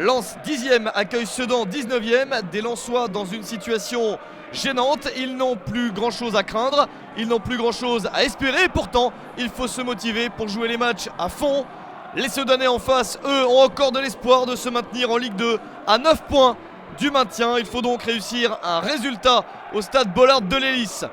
Lens 10e accueille Sedan 19e. Des Lensois dans une situation gênante. Ils n'ont plus grand chose à craindre. Ils n'ont plus grand chose à espérer. Pourtant, il faut se motiver pour jouer les matchs à fond. Les Sedanais en face, eux, ont encore de l'espoir de se maintenir en Ligue 2 à 9 points du maintien. Il faut donc réussir un résultat au stade Bollard de l'Hélice.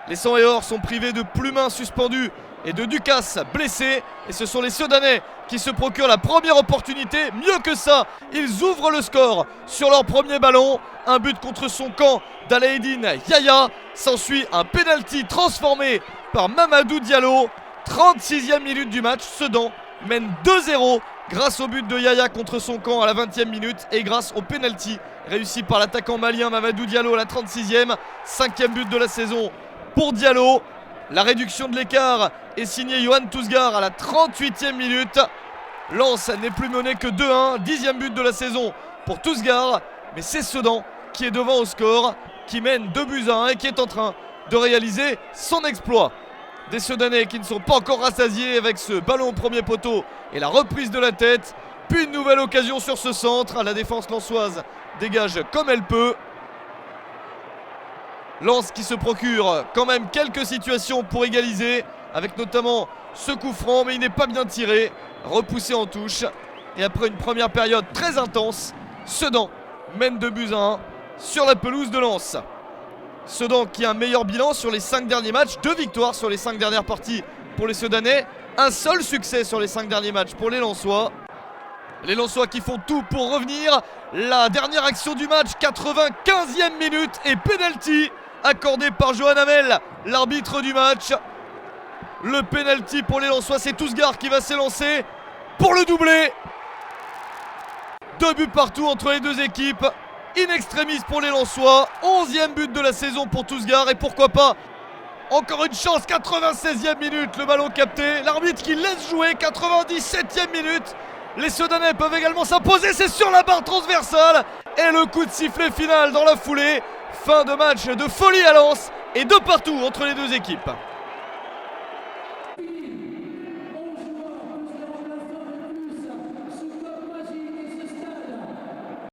Les 100 et or sont privés de Plumin suspendu et de Ducasse blessé. Et ce sont les Sedanais qui se procurent la première opportunité. Mieux que ça, ils ouvrent le score sur leur premier ballon. Un but contre son camp d'Alaeddine Yaya. S'ensuit un pénalty transformé par Mamadou Diallo. 36e minute du match, Sedan mène 2-0 grâce au but de Yaya contre son camp à la 20e minute et grâce au pénalty réussi par l'attaquant malien Mamadou Diallo à la 36e. 5e but de la saison pour Diallo. La réduction de l'écart est signée Johan Tousgar à la 38e minute. Lens n'est plus mené que 2-1. 10e but de la saison pour Tousgar. Mais c'est Sedan qui est devant au score, qui mène 2-1 et qui est en train de réaliser son exploit. Des Sedanais qui ne sont pas encore rassasiés avec ce ballon au premier poteau et la reprise de la tête. Puis une nouvelle occasion sur ce centre. La défense lensoise dégage comme elle peut. Lens qui se procure quand même quelques situations pour égaliser, avec notamment ce coup franc, mais il n'est pas bien tiré, repoussé en touche. Et après une première période très intense, Sedan mène 2-1 sur la pelouse de Lens. Sedan qui a un meilleur bilan sur les 5 derniers matchs, 2 victoires sur les 5 dernières parties pour les Sedanais, un seul succès sur les 5 derniers matchs pour les Lensois. Les Lensois qui font tout pour revenir. La dernière action du match, 95e minute et penalty accordé par Johan Hamel, l'arbitre du match. Le penalty pour les Lensois, c'est Tousgar qui va s'élancer pour le doublé. 2 buts partout entre les deux équipes. In extremis pour les Lensois. 11e but de la saison pour Tousgar. Et pourquoi pas encore une chance, 96e minute, le ballon capté. L'arbitre qui laisse jouer, 97e minute. Les Sedanais peuvent également s'imposer, c'est sur la barre transversale. Et le coup de sifflet final dans la foulée. Fin de match de folie à Lens et de partout entre les deux équipes.